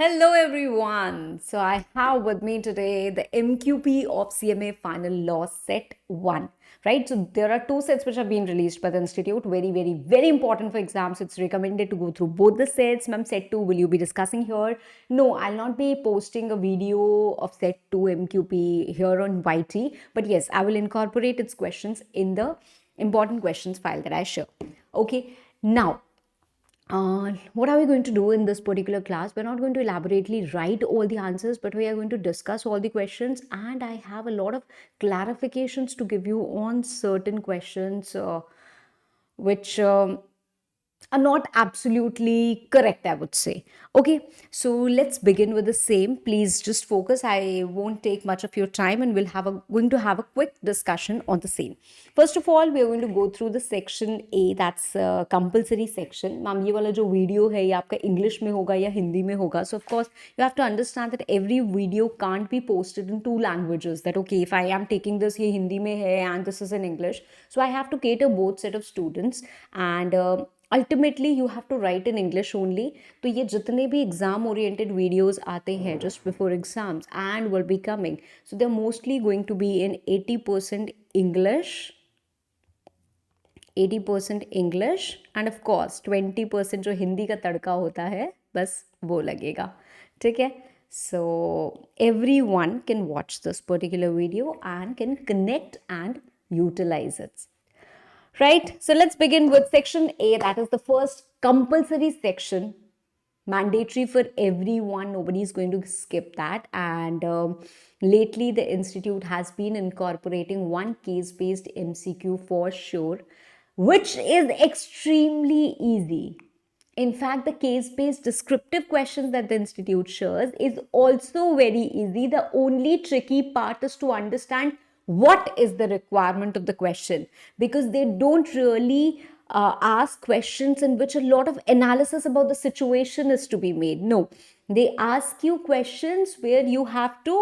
Hello everyone. So I have with me today the MQP of CMA Final Law Set 1. Right? So there are two sets which have been released by the institute. Very important for exams. It's recommended to go through both the sets. Ma'am, set 2 will you be discussing here? No, I'll not be posting a video of set 2 MQP here on YT. But yes, I will incorporate its questions in the important questions file that I share. Okay. Now, what are we going to do in this particular class? We're not going to elaborately write all the answers, but we are going to discuss all the questions. And I have a lot of clarifications to give you on certain questions, which are not absolutely correct, I would say. Okay, so let's begin with the same. Please just focus. I won't take much of your time and going to have a quick discussion on the same. First of all, we are going to go through the section A, that's compulsory section. Ma'am, ये वाला जो video है ये आपका English में होगा या हिंदी में होगा. So of course, you have to understand that every video can't be posted in two languages. That okay, if I am taking this ये हिंदी में है and this is in English, so I have to cater both set of students and ultimately you have to write in English only. तो ये जितने भी exam oriented videos आते हैं just before exams and will be coming, so they are mostly going to be in 80% English, 80% English and of course 20% जो हिंदी का तड़का होता है बस वो लगेगा. ठीक है, so everyone can watch this particular video and can connect and utilize it. Right, so let's begin with section A, that is the first compulsory section, mandatory for everyone. Nobody is going to skip that. And lately the institute has been incorporating one case-based MCQ for sure, which is extremely easy. In fact, the case-based descriptive questions that the institute shares is also very easy. The only tricky part is to understand what is the requirement of the question, because they don't really ask questions in which a lot of analysis about the situation is to be made. No, they ask you questions where you have to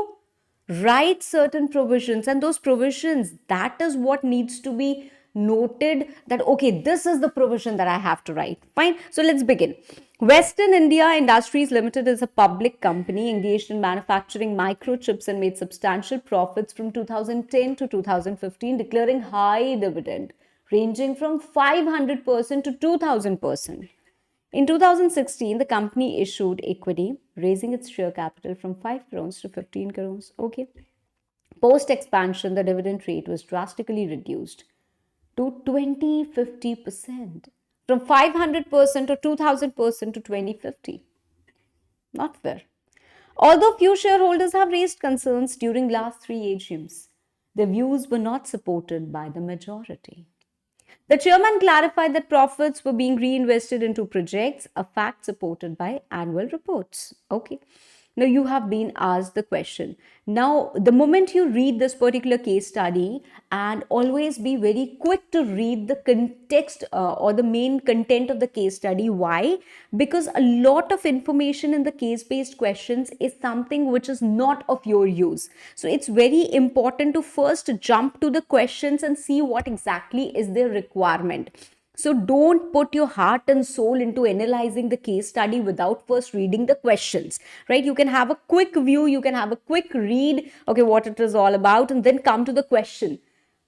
write certain provisions, and those provisions, that is what needs to be noted, that okay, this is the provision that I have to write. Fine, so let's begin. Western India Industries Limited is a public company engaged in manufacturing microchips and made substantial profits from 2010 to 2015, declaring high dividend ranging from 500% to 2000%. In 2016, the company issued equity, raising its share capital from 5 crores to 15 crores. Okay. Post expansion, the dividend rate was drastically reduced to 20-50%, from 500% or 2000% to 2050. Not fair. Although few shareholders have raised concerns during last 3 AGMs, their views were not supported by the majority. The chairman clarified that profits were being reinvested into projects, a fact supported by annual reports. Okay. Now you have been asked the question. Now, the moment you read this particular case study, and always be very quick to read the context or the main content of the case study. Why? Because a lot of information in the case-based questions is something which is not of your use. So it's very important to first jump to the questions and see what exactly is their requirement. So don't put your heart and soul into analyzing the case study without first reading the questions, right? You can have a quick view, you can have a quick read, okay, what it is all about, and then come to the question.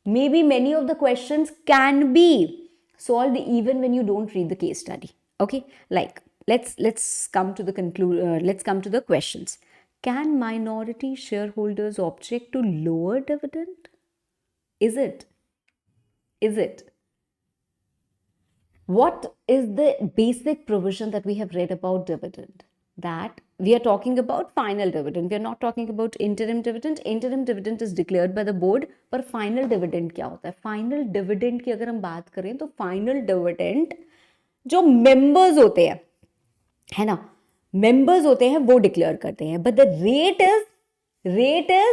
Maybe many of the questions can be solved even when you don't read the case study. Okay, like let's come to the let's come to the questions. Can minority shareholders object to lower dividend? Is it? Is it? What is the basic provision that we have read about dividend? That we are talking about final dividend. We are not talking about interim dividend. Interim dividend is declared by the board. पर final dividend क्या होता है? Final dividend की अगर हम बात करें तो final dividend जो members होते हैं, है ना, members होते हैं वो declare करते हैं. But the rate is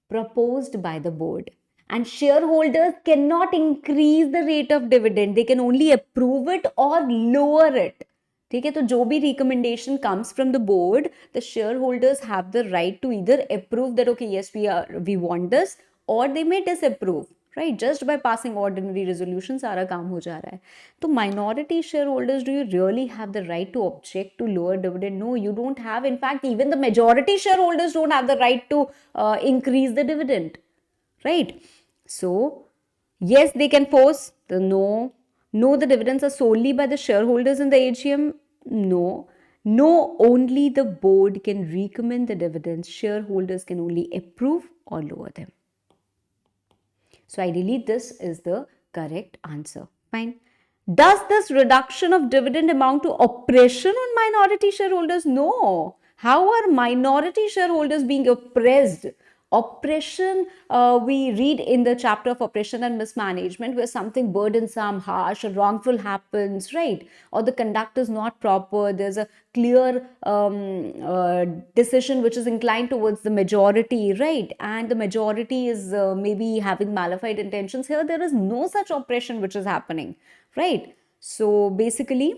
proposed by the board. And shareholders cannot increase the rate of dividend. They can only approve it or lower it. ठीक है, तो जो भी recommendation comes from the board, the shareholders have the right to either approve that okay, yes, we want this, or they may disapprove, right, just by passing ordinary resolution सारा काम हो जा रहा है. तो minority share holders, do you really have the right to object to lower dividend? No, you don't have. In fact even the majority share holders don't have the right to increase the dividend, right? So yes, they can force the no, the dividends are solely by the shareholders in the AGM. No, only the board can recommend the dividends. Shareholders can only approve or lower them. So ideally this is the correct answer. Fine. Does this reduction of dividend amount to oppression on minority shareholders? No. How are minority shareholders being oppressed? Oppression, we read in the chapter of oppression and mismanagement, where something burdensome, harsh, or wrongful happens, right? Or the conduct is not proper. There's a clear decision which is inclined towards the majority, right? And the majority is maybe having malified intentions. Here, there is no such oppression which is happening, right? So basically,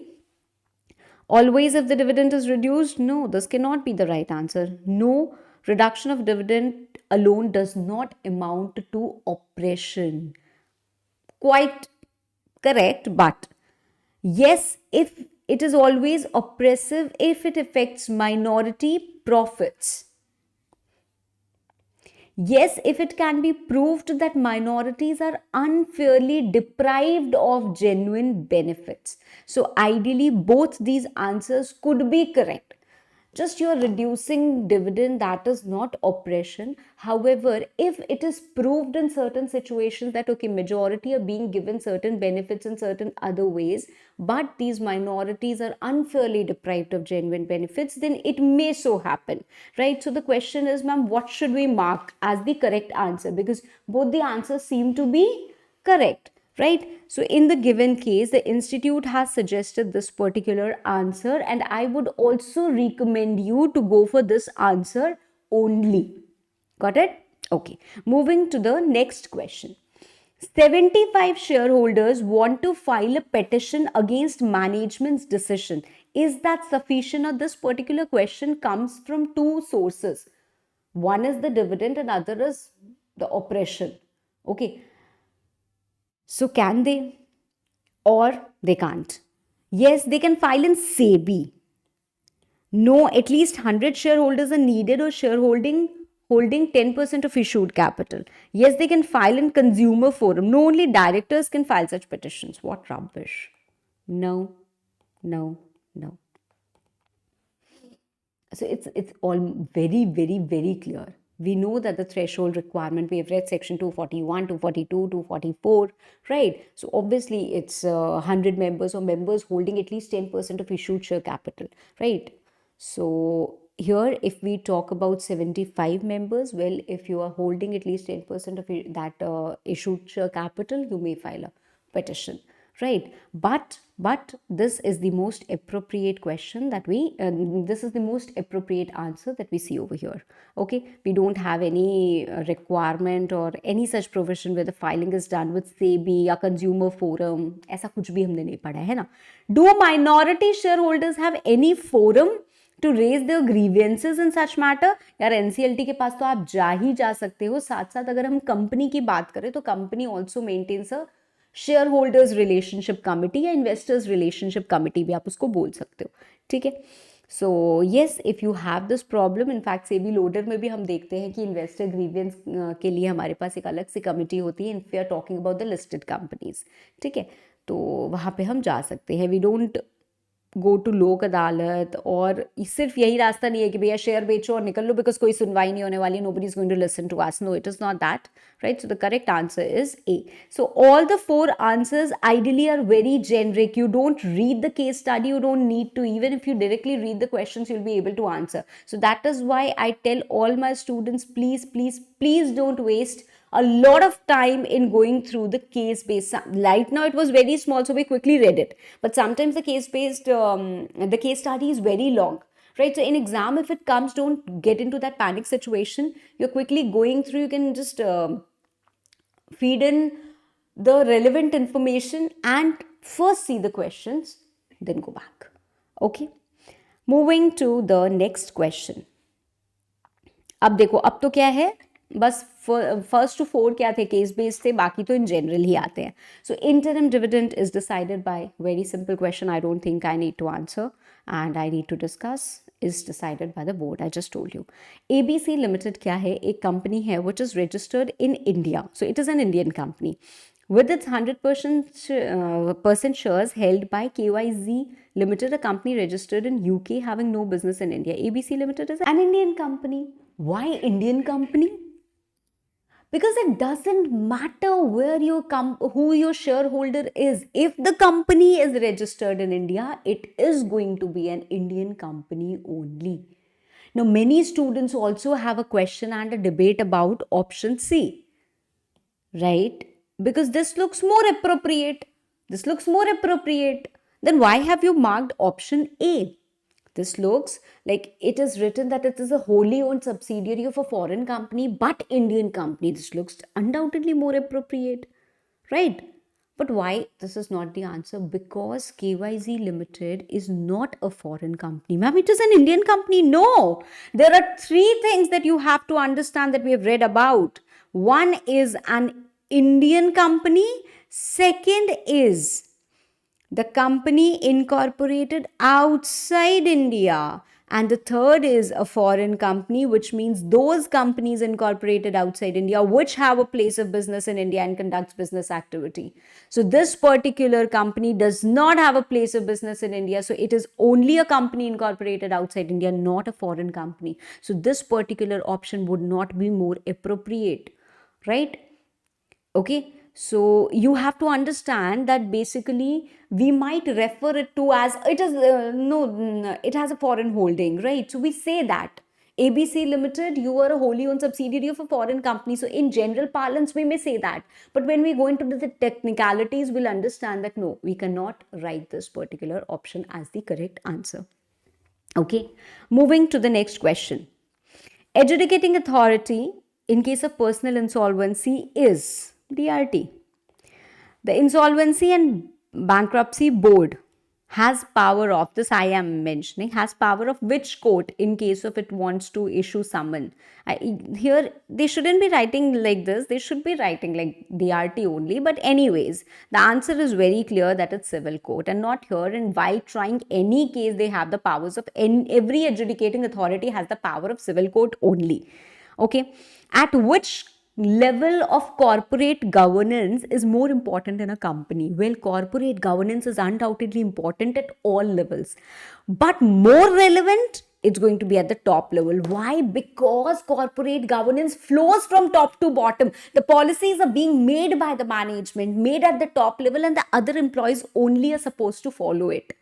always if the dividend is reduced, no, this cannot be the right answer. No, reduction of dividend alone does not amount to oppression. Quite correct, but yes, if it is always oppressive if it affects minority profits. Yes, if it can be proved that minorities are unfairly deprived of genuine benefits. So ideally, both these answers could be correct. Just you're reducing dividend, that is not oppression. However, if it is proved in certain situations that, okay, majority are being given certain benefits in certain other ways, but these minorities are unfairly deprived of genuine benefits, then it may so happen, right? So the question is, ma'am, what should we mark as the correct answer? Because both the answers seem to be correct, right? So in the given case, the institute has suggested this particular answer, and I would also recommend you to go for this answer only. Got it? Okay. Moving to the next question. 75 shareholders want to file a petition against management's decision. Is that sufficient? Or this particular question comes from two sources. One is the dividend and other is the oppression. Okay. So can they or they can't? Yes, they can file in SEBI. No, at least 100 shareholders are needed or shareholding holding 10% of issued capital. Yes, they can file in consumer forum. No, only directors can file such petitions. What rubbish. No, no, no. So it's all very, very, very clear. We know that the threshold requirement, we have read section 241, 242, 244, right? So obviously it's 100 members or members holding at least 10% of issued share capital, right? So here, if we talk about 75 members, well, if you are holding at least 10% of that issued share capital, you may file a petition, right? But this is the most appropriate question that this is the most appropriate answer that we see over here. Okay, we don't have any requirement or any such provision where the filing is done with SEBI or consumer forum. ऐसा कुछ भी हमने नहीं पढ़ा है ना. Do minority shareholders have any forum to raise their grievances in such matter? यार NCLT के पास तो आप जा सकते हो. साथ साथ अगर हम कंपनी की बात करें तो company also maintains a shareholders relationship committee या investors relationship committee भी आप उसको बोल सकते हो. ठीक है. So yes, if you have this problem, in fact SEBI loader में भी हम देखते हैं कि investor grievance के लिए हमारे पास एक अलग सी कमिटी होती है. If we are talking about the listed companies, ठीक है, तो वहाँ पे हम जा सकते हैं. We don't गो टू लोक अदालत, और सिर्फ यही रास्ता नहीं है कि भैया शेयर बेचो और निकल लो बिकॉज कोई सुनवाई नहीं होने वाली, nobody is going to listen to us. No, it is not that, right? So the correct answer is A. So all the four answers ideally are very generic. You don't read the case study, you don't need to. Even if you directly read the questions, you'll be able to answer. So that is why I tell all my students, please don't waste a lot of time in going through the case based. Right now it was very small, so we quickly read it, but sometimes the case based the case study is very long, right? So in exam, if it comes, don't get into that panic situation. You're quickly going through, you can just feed in the relevant information and first see the questions, then go back. Okay, moving to the next question. अब देखो, अब तो क्या है, बस first to four क्या थे, case based थे, बाकी तो इन जनरल ही आते हैं. So interim dividend is decided by, very simple question, I don't think I need to answer and I need to discuss, is decided by the board. I just told you. ABC Limited क्या है, एक company है which is registered in India. So it is an Indian company. With its 100% percent shares held by KYZ Limited, a company registered in UK having no business in India. ABC Limited is an Indian company. Why Indian company? Because it doesn't matter where who your shareholder is. If the company is registered in India, it is going to be an Indian company only. Now many students also have a question and a debate about option C, right? Because this looks more appropriate, then why have you marked option A? This looks like it is written that it is a wholly owned subsidiary of a foreign company but Indian company. This looks undoubtedly more appropriate, right? But why this is not the answer? Because KYZ Limited is not a foreign company. Ma'am, it is an Indian company. No. There are three things that you have to understand that we have read about. One is an Indian company. Second is the company incorporated outside India. And the third is a foreign company, which means those companies incorporated outside India which have a place of business in India and conducts business activity. So this particular company does not have a place of business in India. So it is only a company incorporated outside India, not a foreign company. So this particular option would not be more appropriate, right? Okay, so you have to understand that basically we might refer it to as it is it has a foreign holding, right? So we say that ABC Limited, you are a wholly owned subsidiary of a foreign company. So in general parlance, we may say that. But when we go into the technicalities, we'll understand that no, we cannot write this particular option as the correct answer. Okay, moving to the next question. Adjudicating authority in case of personal insolvency is DRT. The Insolvency and Bankruptcy Board has power of, this I am mentioning, has power of which court in case of it wants to issue summon. Here they shouldn't be writing like this, they should be writing like DRT only, but anyways the answer is very clear that it's civil court and not here. And while trying any case, they have the powers of every adjudicating authority has the power of civil court only. Okay, at which level of corporate governance is more important in a company? Well, corporate governance is undoubtedly important at all levels, but more relevant, it's going to be at the top level. Why? Because corporate governance flows from top to bottom. The policies are being made by the management, made at the top level, and the other employees only are supposed to follow it.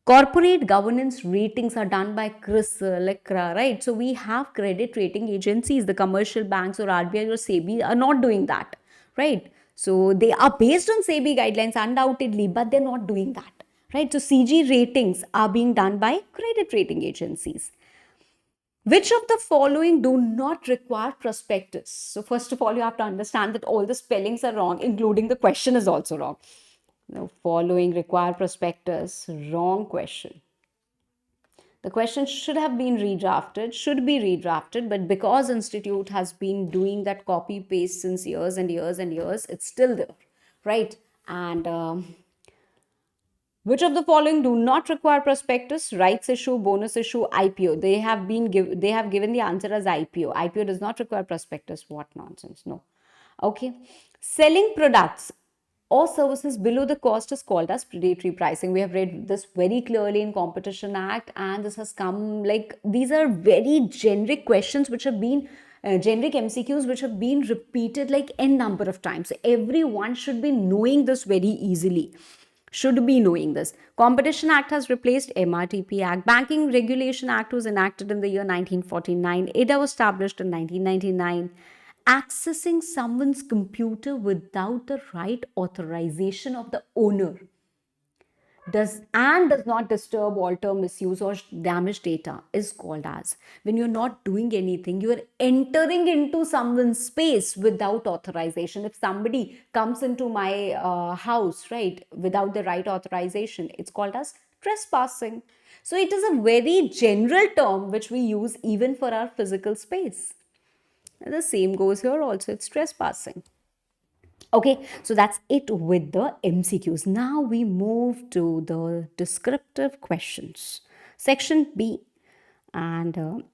Corporate governance ratings are done by CRISIL, ICRA, right? So we have credit rating agencies. The commercial banks or RBI or SEBI are not doing that, right? So they are based on SEBI guidelines undoubtedly, but they're not doing that, right? So CG ratings are being done by credit rating agencies. Which of the following do not require prospectus? So first of all, you have to understand that all the spellings are wrong, including the question is also wrong. The following require prospectus. Wrong question. The question should have been redrafted, but because Institute has been doing that copy paste since years and years and years, it's still there, right? And which of the following do not require prospectus? Rights issue, bonus issue, IPO. They have given the answer as IPO. IPO does not require prospectus. What nonsense! No. Okay. Selling products or services below the cost is called as predatory pricing. We have read this very clearly in Competition Act, and this has come like these are very generic questions which have been generic MCQs which have been repeated like n number of times. So everyone should be knowing this very easily. Should be knowing this. Competition Act has replaced MRTP Act. Banking Regulation Act was enacted in the year 1949. IDA was established in 1999. Accessing someone's computer without the right authorization of the owner does not disturb, alter, misuse, or damage data is called as when you're not doing anything, you are entering into someone's space without authorization. If somebody comes into my house, right, without the right authorization, it's called as trespassing. So it is a very general term which we use even for our physical space. The same goes here also, it's trespassing. Okay, so that's it with the MCQs. Now we move to the descriptive questions. Section B. And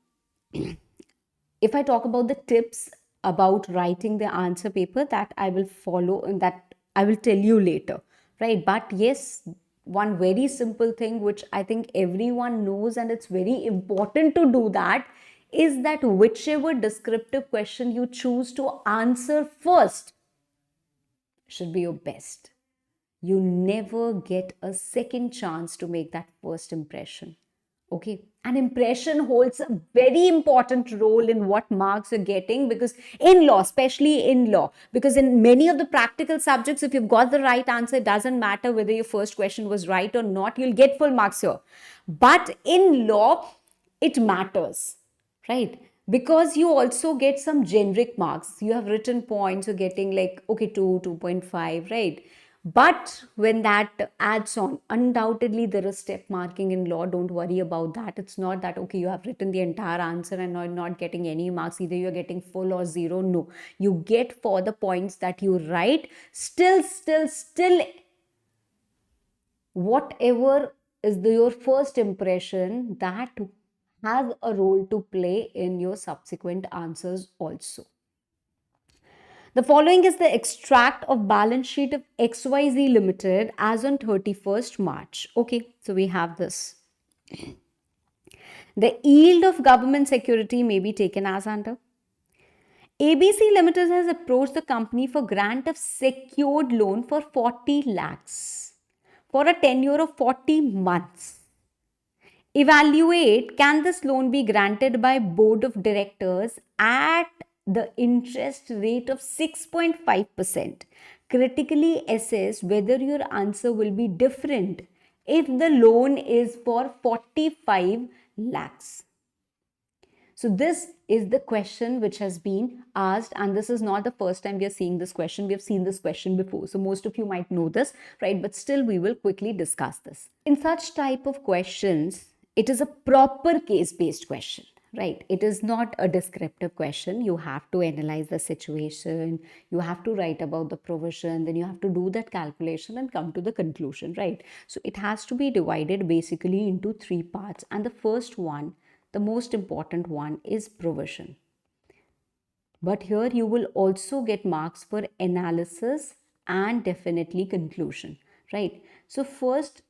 if I talk about the tips about writing the answer paper, that I will follow and that I will tell you later, right? But yes, one very simple thing which I think everyone knows and it's very important to do that is that whichever descriptive question you choose to answer first should be your best. You never get a second chance to make that first impression. Okay, an impression holds a very important role in what marks you're getting, because in law, especially in law, because in many of the practical subjects, if you've got the right answer, it doesn't matter whether your first question was right or not, you'll get full marks here. But in law, it matters, right? Because you also get some generic marks. You have written points, you're getting like, okay, 2, 2.5, right? But when that adds on, undoubtedly there is step marking in law. Don't worry about that. It's not that, okay, you have written the entire answer and not getting any marks. Either you're getting full or zero. No, you get for the points that you write. Still, whatever is your first impression, that has a role to play in your subsequent answers also. The following is the extract of balance sheet of XYZ Limited as on 31st March. Okay, so we have this. The yield of government security may be taken as under. ABC Limited has approached the company for grant of secured loan for 40 lakhs for a tenure of 40 months. Evaluate, can this loan be granted by board of directors at the interest rate of 6.5%? Critically assess whether your answer will be different if the loan is for 45 lakhs. So this is the question which has been asked, and this is not the first time we are seeing this question. We have seen this question before. So most of you might know this, right? But still we will quickly discuss this. In such type of questions, it is a proper case-based question, right? It is not a descriptive question. You have to analyze the situation, you have to write about the provision, then you have to do that calculation and come to the conclusion, right? So it has to be divided basically into 3 parts, and the first one, the most important one, is provision. But here you will also get marks for analysis and definitely conclusion, right? So first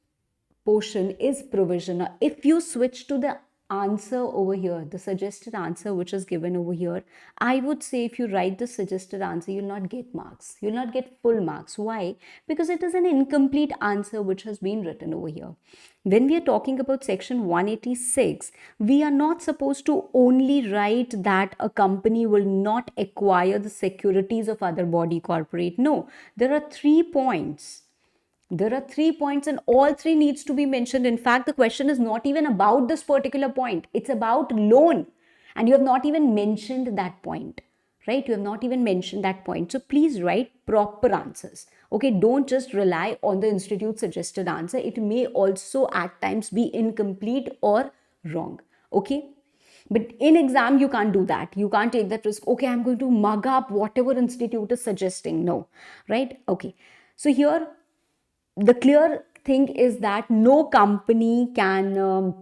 portion is provision. If you switch to the answer over here, the suggested answer which is given over here, I would say if you write the suggested answer, you'll not get marks. You'll not get full marks. Why? Because it is an incomplete answer which has been written over here. When we are talking about section 186, we are not supposed to only write that a company will not acquire the securities of other body corporate. No, there are 3 points. There are 3 points and all 3 needs to be mentioned. In fact, the question is not even about this particular point. It's about loan. And you have not even mentioned that point, right? You have not even mentioned that point. So please write proper answers. Okay, don't just rely on the institute suggested answer. It may also at times be incomplete or wrong. Okay. But in exam, you can't do that. You can't take that risk. Okay, I'm going to mug up whatever institute is suggesting. No, right? Okay. So here, the clear thing is that no company can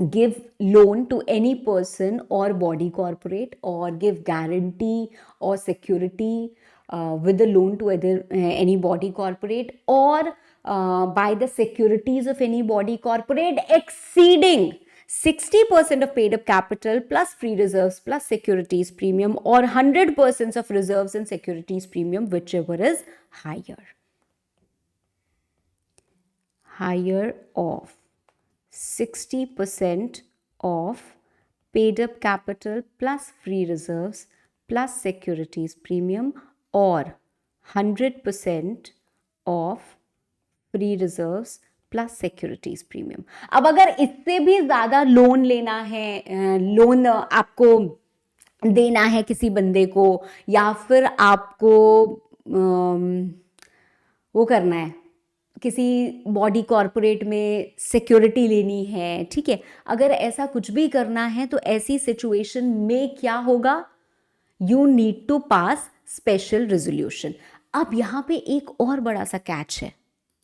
give loan to any person or body corporate, or give guarantee or security with the loan to any body corporate, or buy the securities of any body corporate exceeding 60% of paid up capital plus free reserves plus securities premium, or 100% of reserves and securities premium, whichever is higher of 60% of paid up capital plus free reserves plus securities premium, or 100% of free reserves plus securities premium. अब अगर इससे भी ज़्यादा loan लेना है, loan आपको देना है किसी बंदे को, या फिर आपको वो करना है, किसी बॉडी कॉरपोरेट में सिक्योरिटी लेनी है, ठीक है, अगर ऐसा कुछ भी करना है तो ऐसी सिचुएशन में क्या होगा, you need to pass special resolution. अब यहाँ पे एक और बड़ा सा कैच है,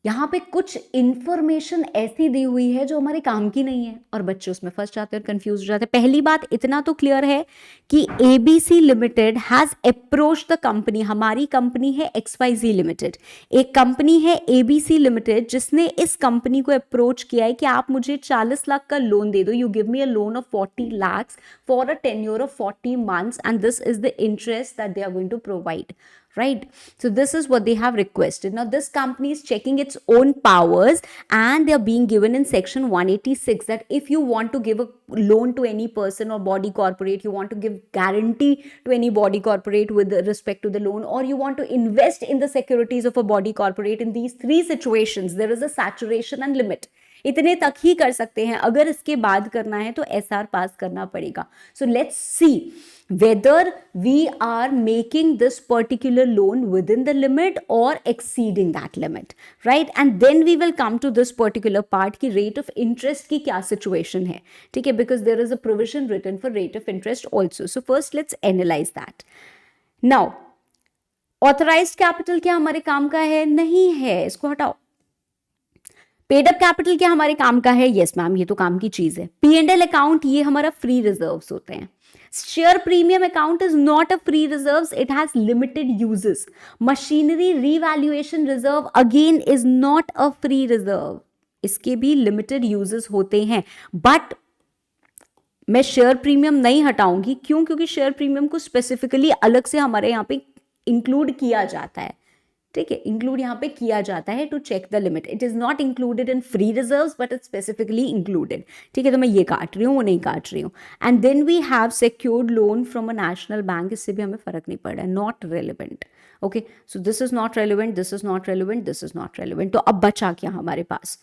यहाँ पे कुछ इंफॉर्मेशन ऐसी दी हुई है जो हमारे काम की नहीं है और बच्चे उसमें फंस जाते हैं और कंफ्यूज हो जाते हैं. पहली बात इतना तो क्लियर है कि ABC limited has approach the company. हमारी कंपनी है XYZ लिमिटेड, एक कंपनी है ABC लिमिटेड जिसने इस कंपनी को अप्रोच किया है कि आप मुझे 40 लाख का लोन दे दो. You give me a loan of 40 lakhs for a tenure of 40 months and this is the interest that they are going to provide. Right? So this is what they have requested. Now this company is checking its own powers and they are being given in section 186 that if you want to give a loan to any person or body corporate, you want to give guarantee to any body corporate with respect to the loan, or you want to invest in the securities of a body corporate, in these three situations there is a saturation and limit. इतने तक ही कर सकते हैं. अगर इसके बाद करना है तो SR पास करना पड़ेगा. So let's see whether we are making this particular loan within the limit or exceeding that limit, right? And then we will come to this particular part कि rate of interest की क्या situation है, ठीक है? Because there is a provision written for rate of interest also. So first let's analyze that. Now authorized capital क्या हमारे काम का है? नहीं है, इसको हटाओ. पेड अप कैपिटल क्या हमारे काम का है? यस मैम, ये तो काम की चीज है. P&L अकाउंट ये हमारा फ्री रिजर्व्स होते हैं. Share premium account is not a free reserves, it has limited uses. Machinery revaluation reserve again is not a free reserve, इसके भी लिमिटेड यूजेस होते हैं. बट मैं शेयर प्रीमियम नहीं हटाऊंगी. क्यों? क्योंकि शेयर प्रीमियम को स्पेसिफिकली अलग से हमारे यहाँ पे इंक्लूड किया जाता है, ठीक है? इंक्लूड यहाँ पे किया जाता है to check the limit. It is not included in free reserves but it's specifically included, ठीक है? तो मैं ये काट रही हूँ, वो नहीं काट रही हूँ. And then we have secured loan from a national bank. इससे भी हमें फर्क नहीं पड़ रहा है, not relevant. Okay, so this is not relevant, this is not relevant, this is not relevant. तो अब बचा क्या हमारे पास?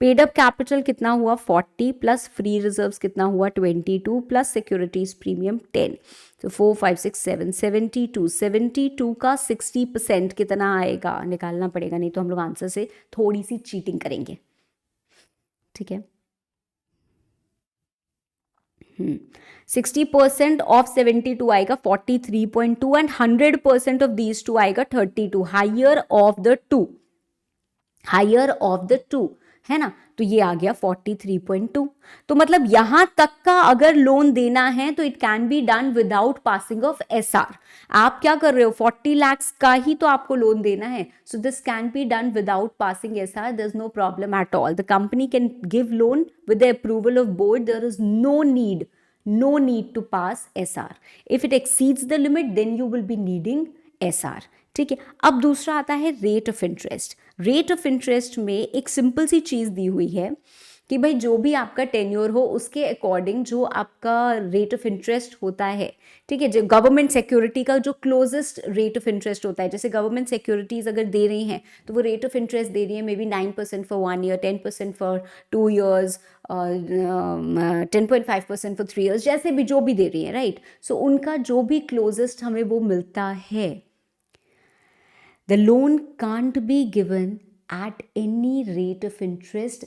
पेड अप कैपिटल कितना हुआ? 40 प्लस फ्री रिजर्व्स कितना हुआ? 22 प्लस सिक्योरिटीज प्रीमियम 10. तो 4 5 6 7 72. 72 का 60% कितना आएगा? निकालना पड़ेगा, नहीं तो हम लोग आंसर से थोड़ी सी चीटिंग करेंगे, ठीक है? 60% ऑफ 72 आएगा 43.2 एंड 100% ऑफ दीज टू आएगा 32. Higher of the two, higher of the two, है ना? तो ये आ गया 43.2. तो मतलब यहां तक का अगर लोन देना है तो it can be done without passing of SR. आप क्या कर रहे हो? 40 lakhs का ही तो आपको लोन देना है. So this can be done without passing SR. There is no problem at all. The company can give loan with the approval of board. There is no need to pass SR. If it exceeds the limit then you will be needing SR, ठीक है? अब दूसरा आता है rate of interest. Rate of interest में एक simple सी चीज दी हुई है कि भाई जो भी आपका टेन्योर हो उसके अकॉर्डिंग जो आपका रेट ऑफ इंटरेस्ट होता है, ठीक है? जो गवर्नमेंट सिक्योरिटी का जो क्लोजेस्ट रेट ऑफ इंटरेस्ट होता है, जैसे गवर्नमेंट सिक्योरिटीज अगर दे रही हैं तो वो रेट ऑफ इंटरेस्ट दे रही है may be 9% for 1 year, 10% for 2 years, 10.5% for 3 years, जैसे भी जो भी दे रही है, राइट? सो उनका जो भी क्लोजेस्ट हमें वो मिलता है. The loan can't be given at any rate of interest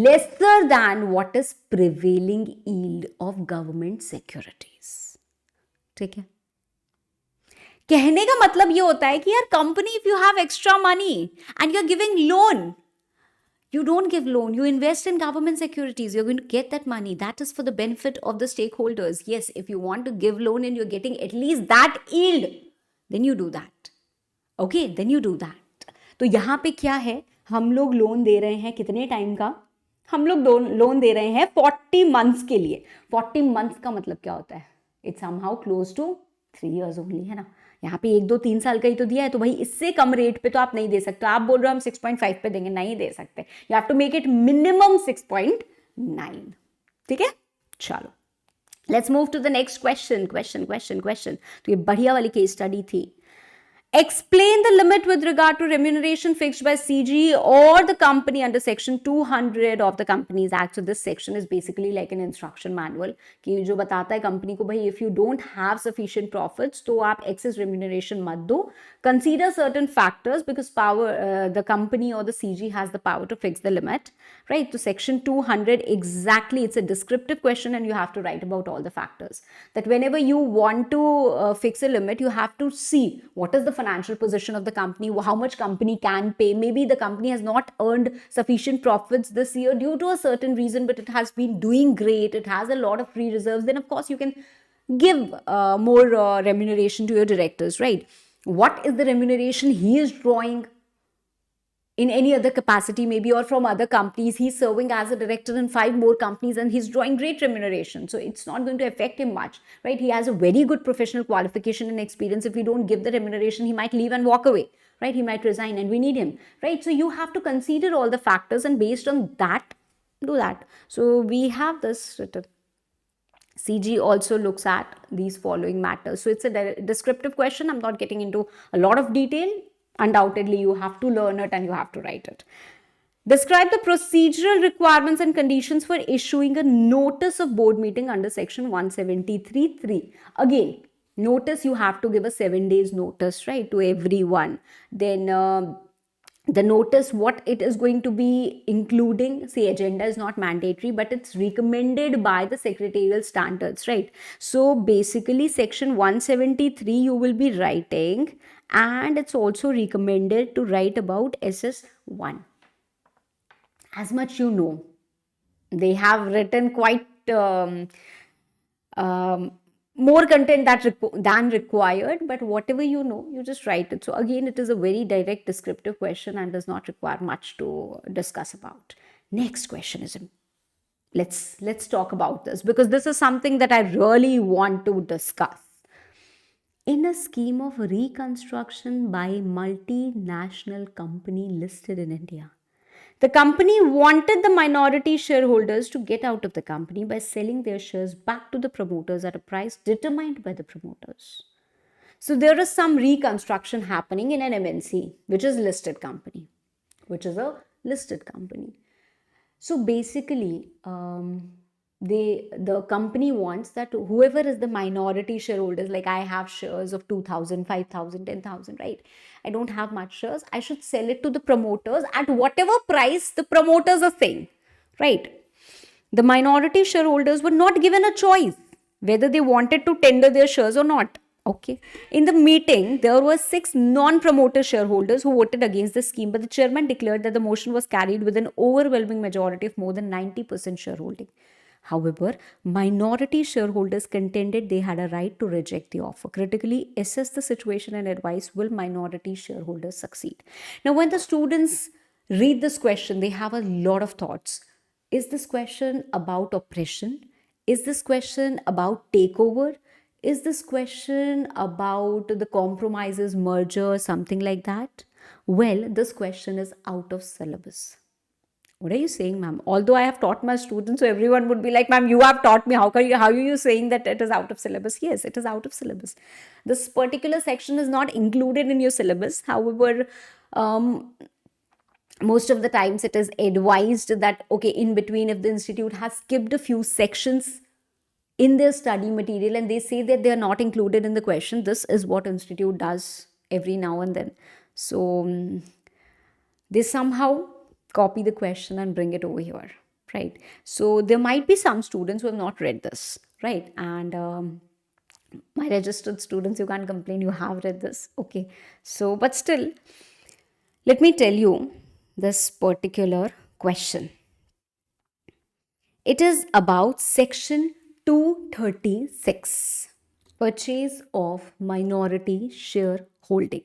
lesser than what is prevailing yield of government securities, ठीक है? कहने का मतलब ये होता है कि यार company, if you have extra money and you're giving loan, you don't give loan, you invest in government securities, you're going to get that money. That is for the benefit of the stakeholders. Yes, if you want to give loan and you're getting at least that yield, then you do that. Okay, then you do that. तो यहाँ पे क्या है? हम लोग loan दे रहे हैं कितने टाइम का? हम लोग लोन दे रहे हैं 40 months के लिए. 40 months का मतलब क्या होता है? It's somehow close to 3 years only, है ना? यहाँ पे 1 2 3 साल का ही तो दिया है, तो भाई इससे कम रेट पे तो आप नहीं दे सकते. आप बोल रहे हो हम 6.5 पे देंगे, नहीं दे सकते. You have to make it minimum 6.9, ठीक है? चलो, let's move to the next question. तो ये बढ़िया वाली केस स्टडी थी. Explain the limit with regard to remuneration fixed by CG or the company under section 200 of the Companies Act. So this section is basically like an instruction manual कि जो बताता है company को भाई if you don't have sufficient profits तो आप excess remuneration मत दो. Consider certain factors because the company or the CG has the power to fix the limit, right? So section 200 exactly, it's a descriptive question and you have to write about all the factors. That whenever you want to fix a limit, you have to see what is the financial position of the company, how much company can pay. Maybe the company has not earned sufficient profits this year due to a certain reason, but it has been doing great. It has a lot of free reserves. Then of course you can give more remuneration to your directors, right? What is the remuneration he is drawing in any other capacity, maybe, or from other companies? He's serving as a director in 5 more companies and he's drawing great remuneration. So it's not going to affect him much, right? He has a very good professional qualification and experience. If we don't give the remuneration, he might leave and walk away, right? He might resign and we need him, right? So you have to consider all the factors and based on that, do that. So we have this written. CG also looks at these following matters. So it's a descriptive question. I'm not getting into a lot of detail. Undoubtedly, you have to learn it and you have to write it. Describe the procedural requirements and conditions for issuing a notice of board meeting under section 173(3). Again, notice, you have to give a 7 days notice, right, to everyone. Then the notice, what it is going to be including, say agenda is not mandatory but it's recommended by the secretarial standards, right? So basically section 173 you will be writing, and it's also recommended to write about SS1. As much you know, they have written quite more content than required, but whatever you know, you just write it. So again, it is a very direct descriptive question and does not require much to discuss about. Next question is, let's talk about this because this is something that I really want to discuss. In a scheme of reconstruction by multinational company listed in India, the company wanted the minority shareholders to get out of the company by selling their shares back to the promoters at a price determined by the promoters. So there is some reconstruction happening in an MNC, which is listed company, which is a listed company. So basically, the company wants that whoever is the minority shareholders, like I have shares of 2,000, 5,000, 10,000, right? I don't have much shares. I should sell it to the promoters at whatever price the promoters are saying, right? The minority shareholders were not given a choice whether they wanted to tender their shares or not. Okay. In the meeting, there were 6 non-promoter shareholders who voted against the scheme, but the chairman declared that the motion was carried with an overwhelming majority of more than 90% shareholding. However, minority shareholders contended they had a right to reject the offer. Critically assess the situation and advise, will minority shareholders succeed? Now, when the students read this question, they have a lot of thoughts. Is this question about oppression? Is this question about takeover? Is this question about the compromises, merger, something like that? Well, this question is out of syllabus. What are you saying, ma'am? Although I have taught my students, so everyone would be like, ma'am, you have taught me. How are you saying that it is out of syllabus? Yes, it is out of syllabus. This particular section is not included in your syllabus. However, most of the times it is advised that, okay, in between, if the institute has skipped a few sections in their study material and they say that they are not included in the question, this is what institute does every now and then. So they somehow copy the question and bring it over here, right? So there might be some students who have not read this, right? And my registered students, you can't complain, you have read this, okay? So, but still, let me tell you this particular question. It is about section 236, purchase of minority shareholding.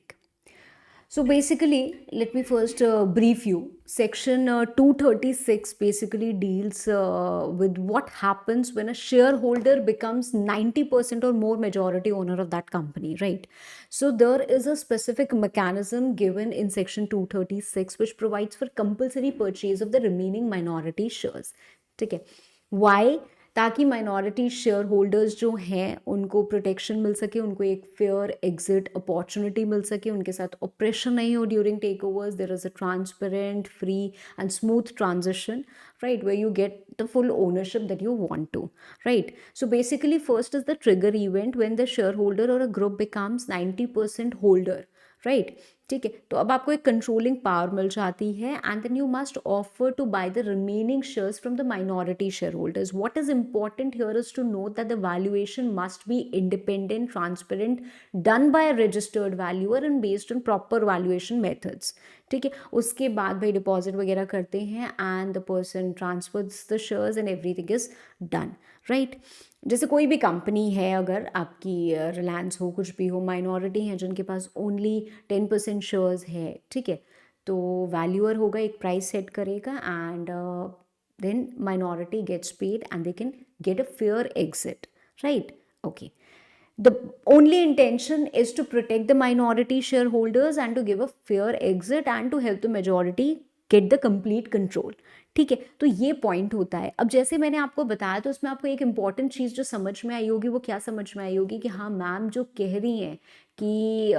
So basically, let me first brief you. Section 236 basically deals with what happens when a shareholder becomes 90% or more majority owner of that company, right? So there is a specific mechanism given in section 236 which provides for compulsory purchase of the remaining minority shares. Okay. Why? ताकि minority share holders जो हैं उनको protection मिल सके, उनको एक fair exit opportunity मिल सके, उनके साथ ऑपरेशन नहीं हो during takeovers, there is a transparent, free and smooth transition, right, where you get the full ownership that you want to, right? So basically first is the trigger event when the shareholder or a group becomes 90% holder, right? ठीक है, तो अब आपको एक controlling power मिल जाती है and then you must offer to buy the remaining shares from the minority share holders. What is important here is to note that the valuation must be independent, transparent, done by a registered valuer and based on proper valuation methods. ठीक है, उसके बाद भाई deposit वगैरह करते हैं and the person transfers the shares and everything is done, right? जैसे कोई भी कंपनी है, अगर आपकी रिलायंस हो, कुछ भी हो, माइनॉरिटी हैं जिनके पास ओनली 10% शेयर्स है, ठीक है, तो वैल्यूअर होगा, एक प्राइस सेट करेगा and then minority gets paid and they can get a fair exit, right? Okay. The only intention is to protect the minority shareholders and to give a fair exit and to help the majority get the complete control. ठीक है, तो ये point होता है. अब जैसे मैंने आपको बताया तो उसमें आपको एक इंपॉर्टेंट चीज़ जो समझ में आई होगी, वो क्या समझ में आई होगी कि हाँ मैम जो कह रही हैं कि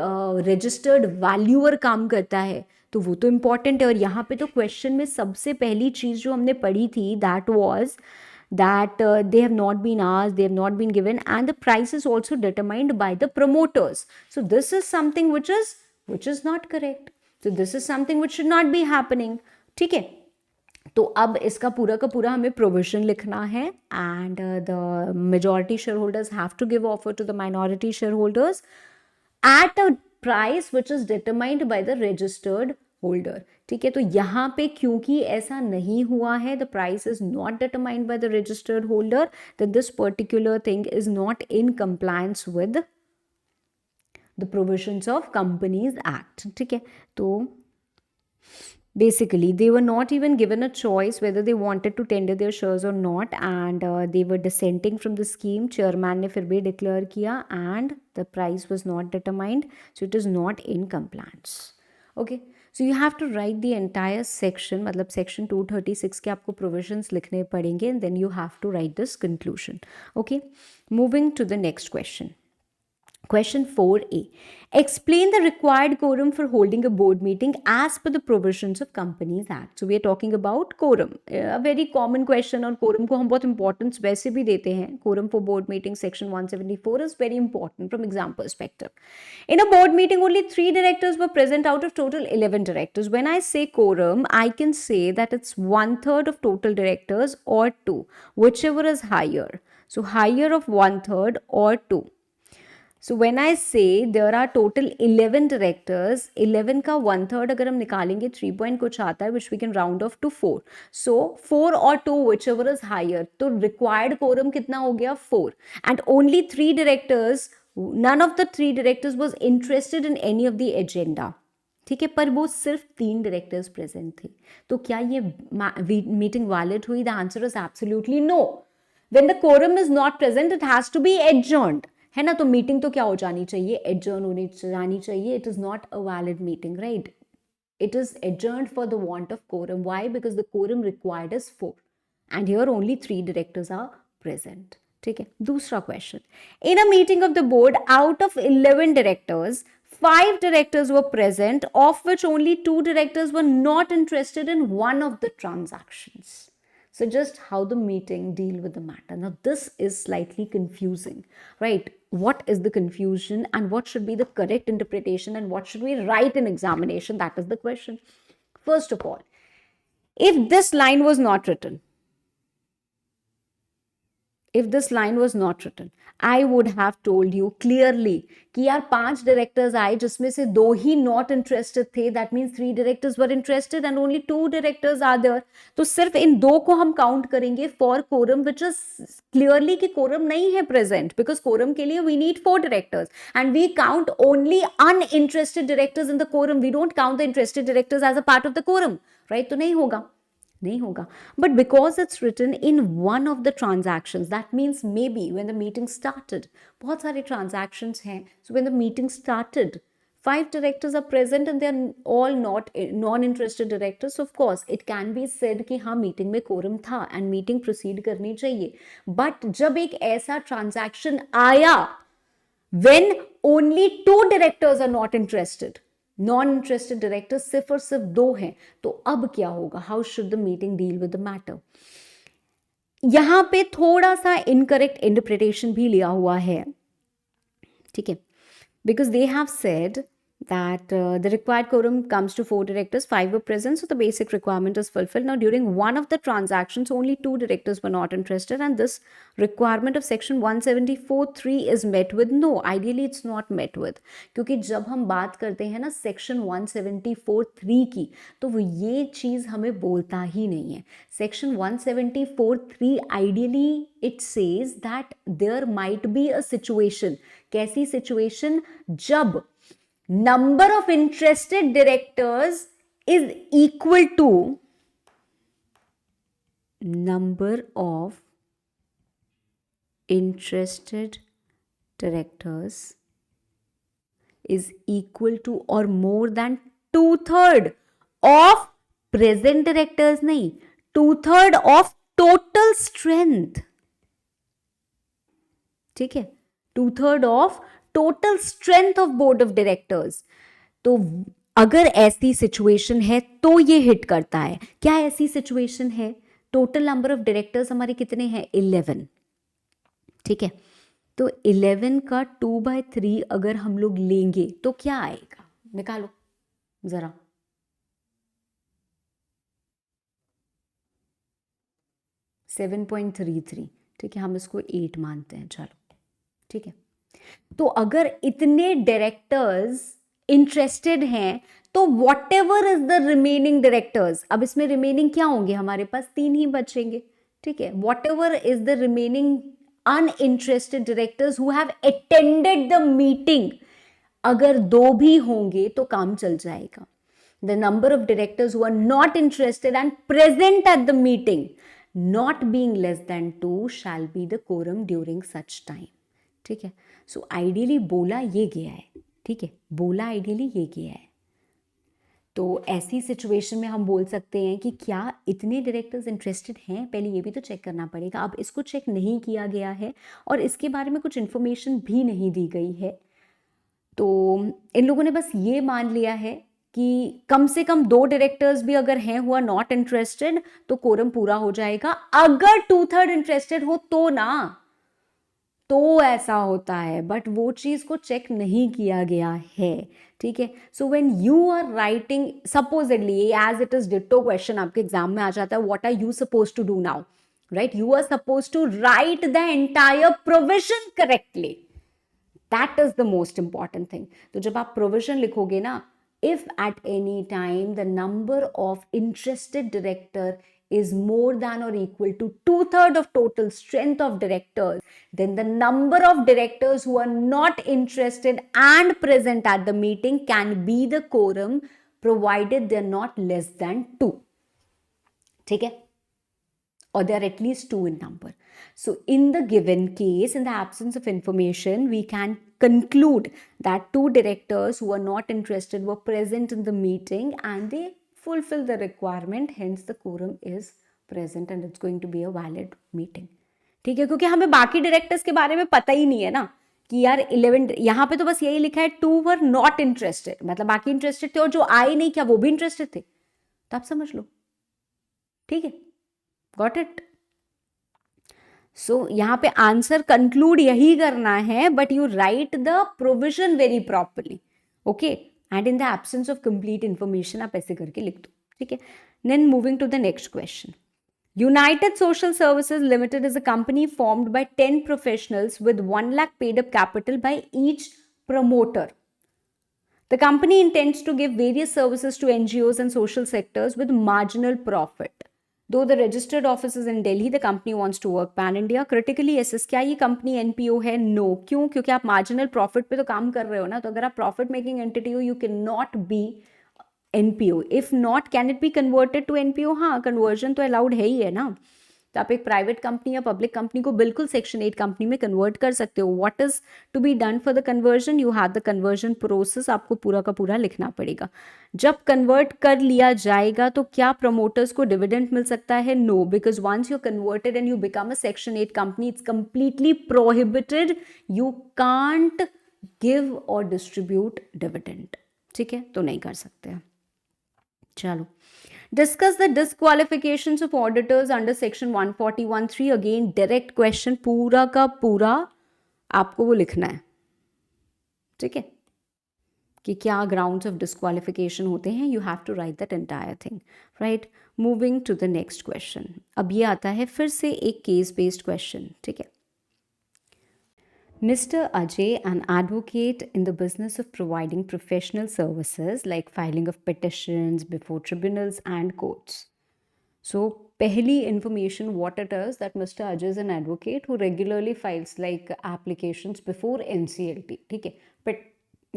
रजिस्टर्ड वैल्यूअर काम करता है, तो वो तो इम्पॉर्टेंट है. और यहाँ पे तो क्वेश्चन में सबसे पहली चीज़ जो हमने पढ़ी थी that was that they have not been asked, they have not been given, and the price is also determined by the promoters. So this is something which is not correct. So this is something which should not be happening. ठीक है, तो अब इसका पूरा का पूरा हमें provision लिखना है and the majority share holders have to give offer to the minority share holders at a price which is determined by the registered holder. ठीक है, तो यहाँ पे क्योंकि ऐसा नहीं हुआ है, the price is not determined by the registered holder, that this particular thing is not in compliance with the provisions of companies act. ठीक है, तो basically they were not even given a choice whether they wanted to tender their shares or not, and they were dissenting from the scheme. Chairman ने फिर भी declare किया and the price was not determined, so it is not in compliance. Okay, so you have to write the entire section, मतलब section 236 के आपको provisions लिखने पड़ेंगे and then you have to write this conclusion. Okay, moving to the next question. Question 4A. Explain the required quorum for holding a board meeting as per the provisions of Companies Act. So we are talking about quorum. A very common question, और quorum को हम बहुत importance वैसे भी देते हैं. Quorum for board meeting section 174 is very important from exam perspective. In a board meeting, only 3 directors were present out of total 11 directors. When I say quorum, I can say that it's 1/3 of total directors or 2, whichever is higher. So higher of 1/3 or 2. So when I say there are total 11 directors, 11 का 1/3 अगर हम निकालेंगे 3 point कुछ आता है, which we can round off to 4. So 4 or 2 whichever is higher. तो required quorum कितना हो गया? 4. And only 3 directors, none of the 3 directors was interested in any of the agenda. ठीक है, पर वो सिर्फ 3 डायरेक्टर्स प्रेजेंट थे. तो क्या ये मीटिंग वैलिड हुई? The answer is absolutely no. When the quorum is not present, it has to be adjourned. है ना, तो मीटिंग तो क्या हो जानी चाहिए? एडजर्न होनी जानी चाहिए. It is not a valid meeting, right? It is adjourned for the want of quorum. Why? Because the quorum required is 4 and here only 3 directors are present. ठीक है, दूसरा question. In a meeting of the board, out of 11 directors, 5 directors were present, of which only 2 directors were not interested in one of the transactions. So just how the meeting deal with the matter. Now this is slightly confusing, right? What is the confusion and what should be the correct interpretation and what should we write in examination? That is the question. First of all, if this line was not written, if this line was not written, I would have told you clearly कि यार 5 directors आए जिसमें से 2 ही not interested थे. That means 3 directors were interested and only 2 directors are there. तो सिर्फ इन 2 को हम काउंट करेंगे for quorum, which is clearly कि कोरम नहीं है प्रेजेंट, बिकॉज कोरम के लिए we need 4 directors and we count only uninterested directors in the quorum. We don't count the interested directors as a part of the quorum, right? तो नहीं होगा, नहीं होगा. But because it's written in one of the transactions, that means may be when the meeting started. बहुत सारे transactions हैं. So when the meeting started, 5 directors are present and they are all not non-interested directors. So of course it can be said कि हाँ meeting में quorum था and meeting proceed करनी चाहिए. But जब एक ऐसा transaction आया when only 2 directors are not interested, non-interested directors सिर्फ और सिर्फ 2 हैं, तो अब क्या होगा? How should the meeting deal with the matter? यहां पे थोड़ा सा इनकरेक्ट इंटरप्रिटेशन भी लिया हुआ है, ठीक है, because they have said that the required quorum comes to 4 directors, 5 were present, so the basic requirement is fulfilled. Now during one of the transactions only 2 directors were not interested and this requirement of section 174(3) is met with. No, ideally it's not met with, क्योंकि जब हम बात करते हैं ना section 174(3) की, तो वो ये चीज़ हमें बोलता ही नहीं है. section 174(3) ideally it says that there might be a situation. कैसी situation? जब number of interested directors is equal to number of interested directors is equal to or more than 2/3 of present directors. नहीं, 2/3 of total strength. ठीक है, 2/3 of total strength of board of directors. तो अगर ऐसी situation है तो ये hit करता है. क्या ऐसी सिचुएशन है? टोटल नंबर ऑफ डायरेक्टर्स हमारे कितने हैं? 11. ठीक है, तो 11 का 2/3 अगर हम लोग लेंगे तो क्या आएगा? निकालो जरा. 7.33. ठीक है, हम इसको 8 मानते हैं. चलो ठीक है, तो अगर इतने डायरेक्टर्स इंटरेस्टेड हैं तो what ever is the remaining directors, अब इसमें रिमेनिंग क्या होंगे? हमारे पास 3 ही बचेंगे. ठीक है, whatever is the remaining uninterested directors who have attended the meeting, अगर 2 भी होंगे तो काम चल जाएगा. The number of directors who are not interested and present at the meeting not being less than 2 shall be the quorum during such time. ठीक है, so ideally बोला ये गया है. ठीक है, बोला आइडियली ये गया है. तो ऐसी सिचुएशन में हम बोल सकते हैं कि क्या इतने डायरेक्टर्स इंटरेस्टेड हैं, पहले ये भी तो चेक करना पड़ेगा. अब इसको चेक नहीं किया गया है और इसके बारे में कुछ इन्फॉर्मेशन भी नहीं दी गई है, तो इन लोगों ने बस ये मान लिया है कि कम से कम 2 डायरेक्टर्स भी अगर हैं हुआ नॉट इंटरेस्टेड तो कोरम पूरा हो जाएगा. अगर 2/3 इंटरेस्टेड हो तो ना, तो ऐसा होता है, बट वो चीज को चेक नहीं किया गया है. ठीक है, so when you are writing supposedly as it is ditto question आपके एग्जाम में आ जाता है, what are you suppose to do now? Right, you are suppose to write the entire provision correctly. That is the most important thing. तो जब आप provision लिखोगे ना, if at any time the number of interested director is more than or equal to 2/3 of total strength of directors, then the number of directors who are not interested and present at the meeting can be the quorum, provided they are not less than 2. ठीक है, or they are at least 2 in number. So in the given case, in the absence of information, we can conclude that 2 directors who are not interested were present in the meeting and they fulfill the requirement, hence the quorum is present and it's going to be a valid meeting. ठीक है, क्योंकि हमें बाकी directors के बारे में पता ही नहीं है ना कि यार 11, यहाँ पे तो बस यही लिखा है 2 were not interested, मतलब बाकी इंटरेस्टेड थे और जो आए नहीं क्या वो भी इंटरेस्टेड थे, तो आप समझ लो. ठीक है, गॉट इट. सो यहाँ पे आंसर कंक्लूड यही करना है, but you write the provision very properly. Okay, and in the absence of complete information आप ऐसे करके लिख दो. ठीक है, then moving to the next question. United Social Services Limited is a company formed by 10 professionals with 1 lakh paid up capital by each promoter. The company intends to give various services to NGOs and social sectors with marginal profit. Though the registered office is in Delhi, the company wants to work pan-India. Critically assess, क्या ये company NPO है? No. क्यों? क्योंकि आप marginal profit पे तो काम कर रहे हो ना, तो अगर आप profit making entity हो, you cannot be NPO. If not, can it be converted to NPO? हाँ, conversion तो allowed है ही है ना. तो आप एक प्राइवेट कंपनी या पब्लिक कंपनी को बिल्कुल सेक्शन 8 कंपनी में कन्वर्ट कर सकते हो. What is to be done for the conversion? You have the conversion process, आपको पूरा का पूरा लिखना पड़ेगा. जब कन्वर्ट कर लिया जाएगा तो क्या प्रमोटर्स को डिविडेंड मिल सकता है? No, because once you converted and you become a section 8 company, it's completely prohibited. You can't give और डिस्ट्रीब्यूट डिविडेंड. ठीक है, तो नहीं कर सकते हैं. चलो, discuss the disqualifications of auditors under section 141(3). again direct question, पूरा का पूरा आपको वो लिखना है. ठीक है, कि क्या grounds of disqualification होते हैं. you have to write that entire thing, right? moving to the next question. अब ये आता है फिर से एक case based question. ठीक है, Mr. Ajay, an advocate in the business of providing professional services like filing of petitions before tribunals and courts. So, pehli information what it is, that Mr. Ajay is an advocate who regularly files like applications before NCLT. ठीक है,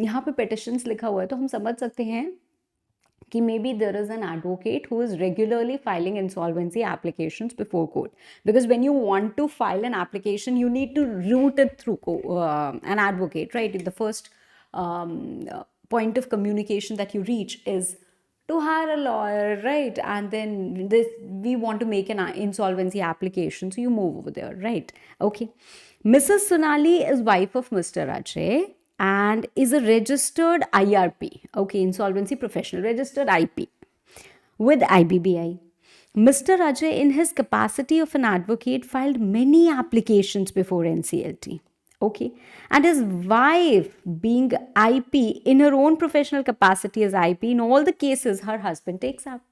यहाँ पे petitions लिखा हुआ है तो हम समझ सकते हैं कि maybe there is an advocate who is regularly filing insolvency applications before court, because when you want to file an application you need to route it through an advocate, right? The first point of communication that you reach is to hire a lawyer, right? And then we want to make an insolvency application, so you move over there, right? Okay, Mrs. Sonali is wife of Mr. Ajay and is a registered IRP, okay, insolvency professional, registered IP with IBBI. Mr. Ajay, in his capacity of an advocate, filed many applications before NCLT, okay, and his wife, being IP in her own professional capacity as IP, in all the cases her husband takes up.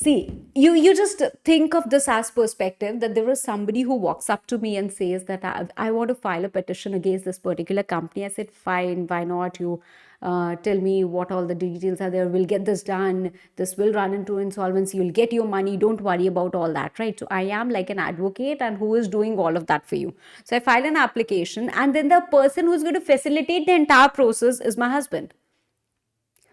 See, you just think of this as perspective, that there is somebody who walks up to me and says that I want to file a petition against this particular company. I said, fine, why not? You tell me what all the details are there. We'll get this done. This will run into insolvency. You'll get your money. Don't worry about all that, right? So I am like an advocate and who is doing all of that for you. So I file an application, and then the person who's going to facilitate the entire process is my husband.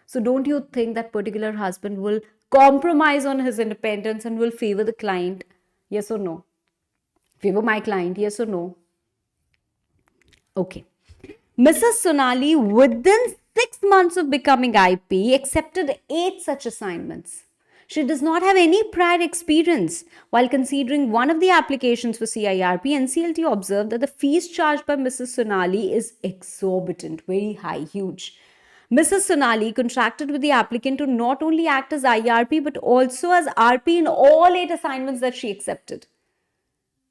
So don't you think that particular husband will compromise on his independence and will favor the client? Yes or no? Favor my client? Yes or no? Okay. Mrs. Sonali, within 6 months of becoming IP, accepted 8 such assignments. She does not have any prior experience. While considering one of the applications for CIRP, NCLT observed that the fees charged by Mrs. Sonali is exorbitant, very high, huge. Mrs. Sonali contracted with the applicant to not only act as IRP but also as RP in all 8 assignments that she accepted.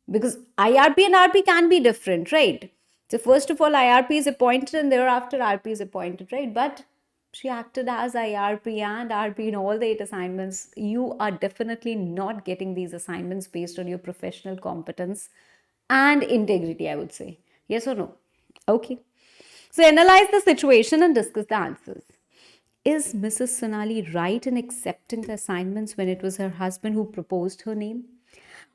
Because IRP and RP can be different, right? So first of all, IRP is appointed and thereafter RP is appointed, right? But she acted as IRP and RP in all the 8 assignments. You are definitely not getting these assignments based on your professional competence and integrity, I would say. Yes or no? Okay. So analyze the situation and discuss the answers. Is Mrs. Sonali right in accepting the assignments when it was her husband who proposed her name?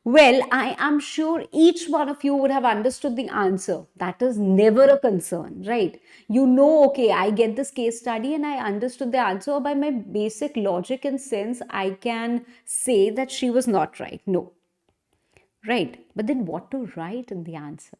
Well, I am sure each one of you would have understood the answer. That is never a concern, right? You know, okay, I get this case study and I understood the answer. By my basic logic and sense, I can say that she was not right. No. Right. But then what to write in the answer?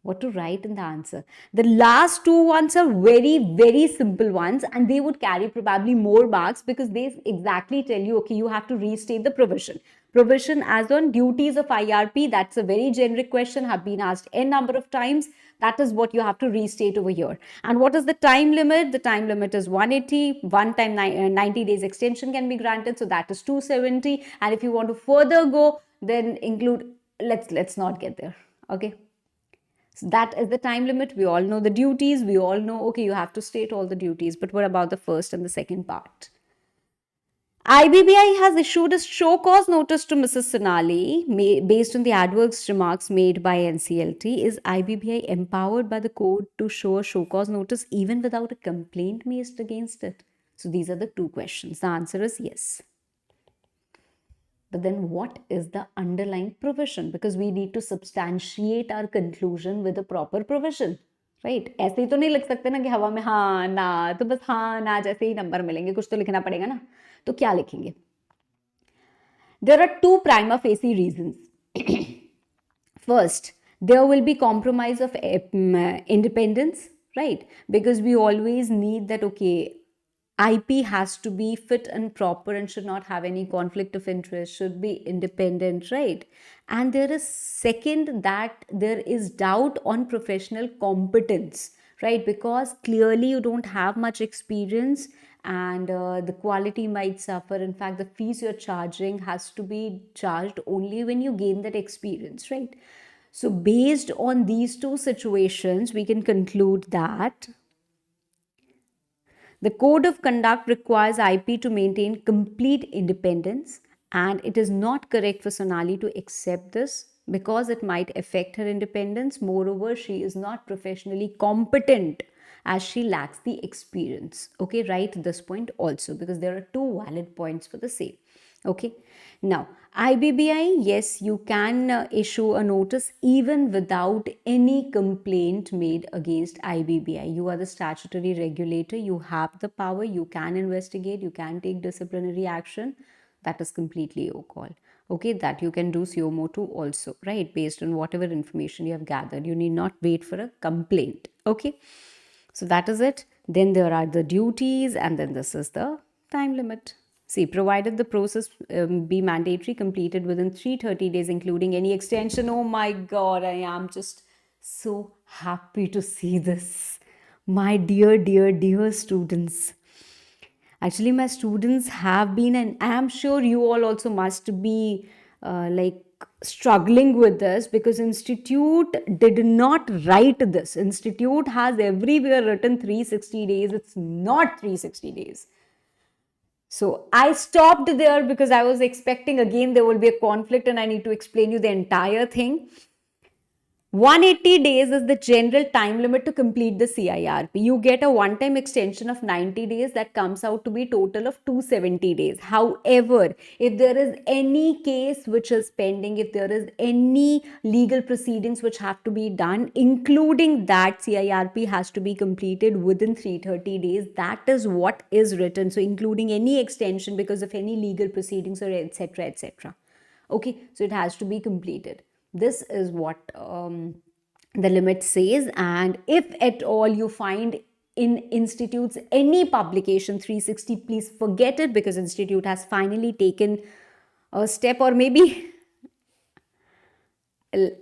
What to write in the answer? The last 2 ones are very, very simple ones, and they would carry probably more marks because they exactly tell you, okay, you have to restate the provision. Provision as on duties of IRP, that's a very generic question, have been asked n number of times. That is what you have to restate over here. And what is the time limit? The time limit is 180. One time 90 days extension can be granted, so that is 270. And if you want to further go, then include, let's not get there, okay? So that is the time limit. We all know the duties. We all know, okay, you have to state all the duties. But what about the first and the second part? IBBI has issued a show cause notice to Mrs. Sonali based on the adverse remarks made by NCLT. Is IBBI empowered by the code to show a show cause notice even without a complaint made against it? So these are the 2 questions. The answer is yes. But then what is the underlying provision? Because we need to substantiate our conclusion with a proper provision, right? ऐसे ही तो नहीं लिख सकते ना कि हवा में हाँ ना, तो बस हाँ ना जैसे ही नंबर मिलेंगे, कुछ तो लिखना पड़ेगा ना. तो क्या लिखेंगे? There are two prima facie reasons. First, there will be compromise of independence, right? Because we always need that, okay, IP has to be fit and proper and should not have any conflict of interest, should be independent, right? And there is second, that there is doubt on professional competence, right? Because clearly you don't have much experience, and the quality might suffer. In fact, the fees you're charging has to be charged only when you gain that experience, right? So based on these two situations, we can conclude that the code of conduct requires IP to maintain complete independence, and it is not correct for Sonali to accept this because it might affect her independence. Moreover, she is not professionally competent as she lacks the experience. Okay, write this point also, because there are two valid points for the same. Okay, now IBBI, yes, you can issue a notice even without any complaint made against IBBI. You are the statutory regulator, you have the power, you can investigate, you can take disciplinary action. That is completely your call. Okay, that you can do suo motu also, right? Based on whatever information you have gathered. You need not wait for a complaint. Okay, so that is it. Then there are the duties, and then this is the time limit. See, provided the process be mandatory, completed within 330 days, including any extension. Oh my God, I am just so happy to see this. My dear, dear, dear students. Actually, my students have been, and I am sure you all also must be like struggling with this, because institute did not write this. Institute has everywhere written 360 days. It's not 360 days. So I stopped there because I was expecting again there will be a conflict and I need to explain you the entire thing. 180 days is the general time limit to complete the CIRP. You get a one-time extension of 90 days that comes out to be total of 270 days. However, if there is any case which is pending, if there is any legal proceedings which have to be done, including that CIRP has to be completed within 330 days. That is what is written. So including any extension because of any legal proceedings or etc. etc. Okay, so it has to be completed. This is what the limit says. And if at all you find in institutes any publication 360, please forget it, because institute has finally taken a step, or maybe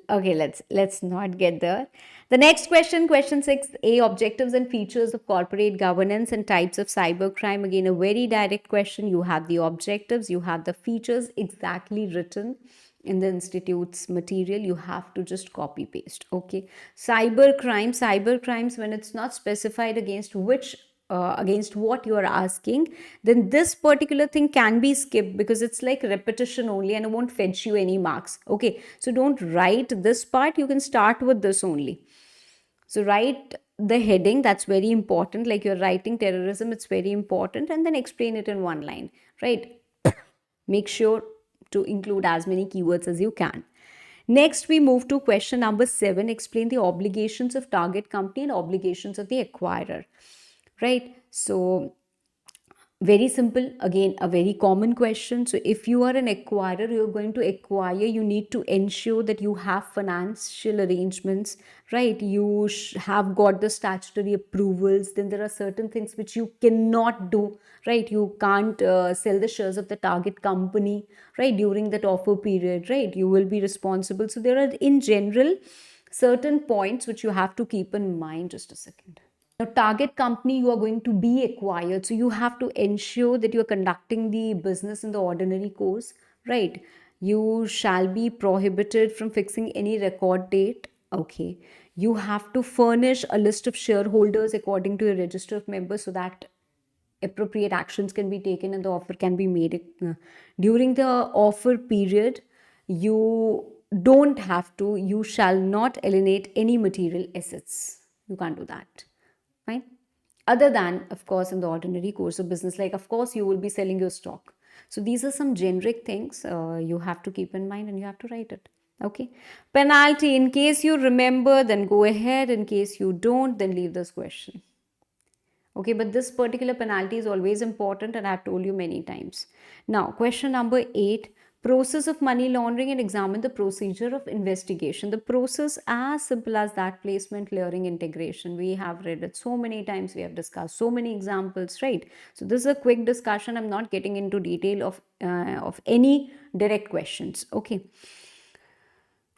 okay, let's not get there. The next question, question 6a, objectives and features of corporate governance and types of cybercrime. Again, a very direct question. You have the objectives, you have the features exactly written in the institute's material. You have to just copy paste. Okay, cybercrimes, when it's not specified against which against what you are asking, then this particular thing can be skipped, because it's like repetition only and it won't fetch you any marks. Okay, so don't write this part. You can start with this only. So write the heading, that's very important. Like you're writing terrorism, it's very important, and then explain it in one line, right? Make sure to include as many keywords as you can. Next, we move to question number 7. Explain the obligations of target company and obligations of the acquirer. Right? So very simple, again a very common question. So if you are an acquirer, you're going to acquire, you need to ensure that you have financial arrangements, right? You have got the statutory approvals. Then there are certain things which you cannot do, right? You can't sell the shares of the target company, right, during that offer period, right? You will be responsible. So there are in general certain points which you have to keep in mind. Just a second. Now, target company you are going to be acquired, so you have to ensure that you are conducting the business in the ordinary course, right? You shall be prohibited from fixing any record date. Okay, you have to furnish a list of shareholders according to a register of members, so that appropriate actions can be taken and the offer can be made. During the offer period, you don't have to, you shall not alienate any material assets. You can't do that. Fine. Other than, of course, in the ordinary course of business, like, of course, you will be selling your stock. So these are some generic things you have to keep in mind and you have to write it. Okay. Penalty, in case you remember, then go ahead. In case you don't, then leave this question. Okay, but this particular penalty is always important and I have told you many times. Now, question number 8. process of money laundering and examine the procedure of investigation. The process as simple as that: placement, clearing, integration. We have read it so many times, we have discussed so many examples, right? So this is a quick discussion. I'm not getting into detail of any direct questions, okay?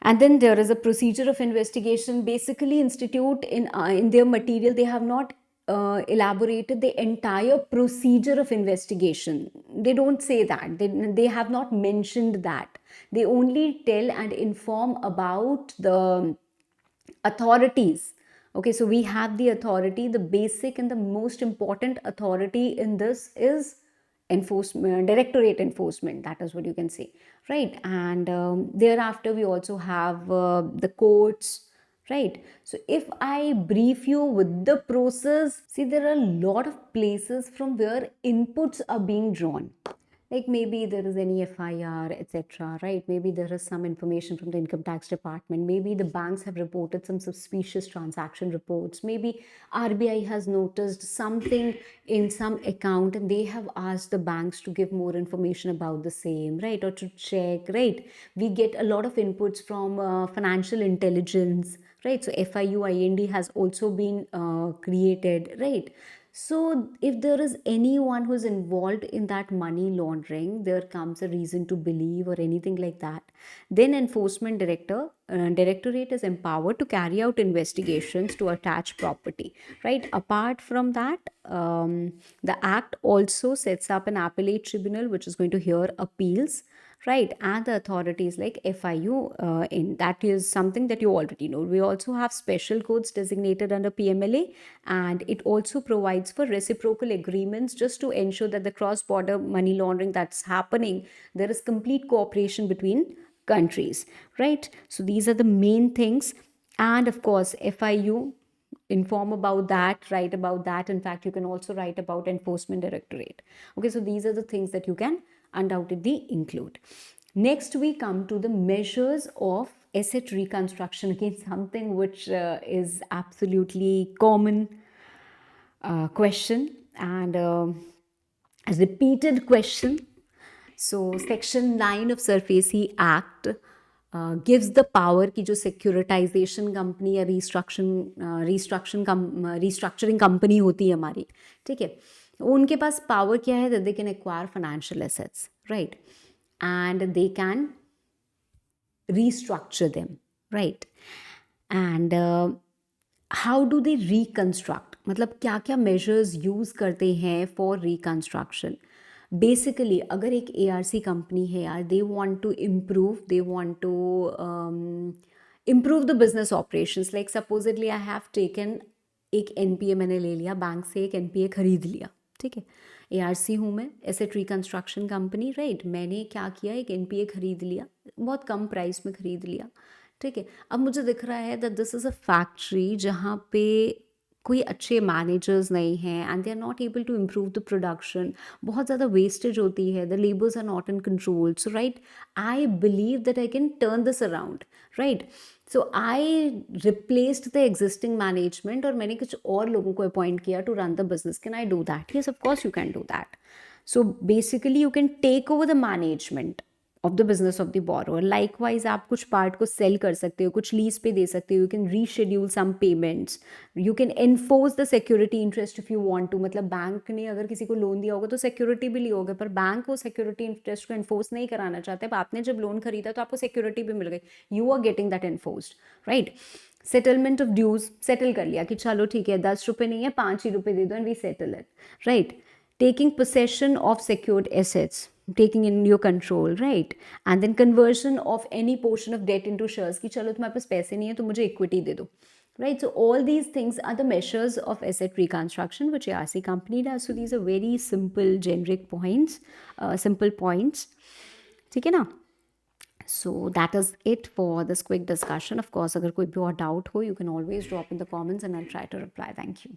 And then there is a procedure of investigation. Basically, institute in their material, they have not elaborated the entire procedure of investigation. They don't say that. They have not mentioned that. They only tell and inform about the authorities. Okay, so we have the authority. The basic and the most important authority in this is enforcement, directorate enforcement, that is what you can say, right? And thereafter we also have the courts, right? So if I brief you with the process, see, there are a lot of places from where inputs are being drawn. Like maybe there is any FIR, etc., right? Maybe there is some information from the income tax department. Maybe the banks have reported some suspicious transaction reports. Maybe RBI has noticed something in some account and they have asked the banks to give more information about the same, right? Or to check, right? We get a lot of inputs from financial intelligence, right? So FIUIND has also been created, right? So, if there is anyone who's involved in that money laundering, there comes a reason to believe or anything like that, then enforcement directorate is empowered to carry out investigations to attach property, right? Apart from that, the act also sets up an appellate tribunal which is going to hear appeals, right? And the authorities like FIU, in that is something that you already know. We also have special codes designated under PMLA, and it also provides for reciprocal agreements just to ensure that the cross border money laundering that's happening, there is complete cooperation between countries, right? So these are the main things. And of course, FIU inform about that, write about that. In fact, you can also write about enforcement directorate. Okay, so these are the things that you can undoubtedly include. Next, we come to the measures of asset reconstruction. Again, something which is absolutely common question and a repeated question. So Section 9 of SARFAESI Act gives the power कि जो securitization company या restructuring company होती है हमारी, ठीक है, उनके पास power क्या है, that they can acquire financial assets, right? And they can restructure them, right? And how do they reconstruct? मतलब क्या क्या measures use करते हैं for reconstruction? Basically, अगर एक ARC company है यार, they want to improve the business operations. Like supposedly I have taken एक NPA मैंने ले लिया, बैंक से एक NPA खरीद लिया, ठीक है, ARC हूँ मैं, एसेट रिकन्स्ट्रक्शन कंपनी, राइट? मैंने क्या किया, एक NPA खरीद लिया, बहुत कम प्राइस में खरीद लिया, ठीक है। अब मुझे दिख रहा है that this is a factory जहाँ पे कोई अच्छे मैनेजर्स नहीं हैं and they are not able to improve the production, बहुत ज़्यादा वेस्टेज होती है, the labours are not in control. So right, I believe that I can turn this around, right? So I replaced the existing management और मैंने कुछ और लोगों को अपॉइंट किया to run the business. Can I do that? Yes, of course you can do that. So basically you can take over the management of the business of the borrower. Likewise आप कुछ part को cell कर सकते हो, कुछ lease पे दे सकते हो, you can reschedule some payments, you can enforce the security interest if you want to. मतलब बैंक ने अगर किसी को लोन दिया होगा तो सिक्योरिटी भी ली होगा, पर बैंक वो सिक्योरिटी इंटरेस्ट को एनफोर्स नहीं कराना चाहते. आपने जब लोन खरीदा तो आपको सिक्योरिटी भी मिल गई, you are getting that enforced, right? Settlement of dues, settle कर लिया कि चलो ठीक है, 10 रुपये नहीं है, 5 ही रुपये दे दो and we settle it, right? Taking possession of secured assets, taking in your control, right? And then conversion of any portion of debt into shares कि चलो तुम्हारे पास पैसे नहीं है तो मुझे equity दे दो, right? So all these things are the measures of asset reconstruction which ARC company does. So these are very simple generic points, simple points, ठीक है ना? So that is it for this quick discussion. Of course, अगर कोई भी और doubt हो, you can always drop in the comments and I'll try to reply. Thank you.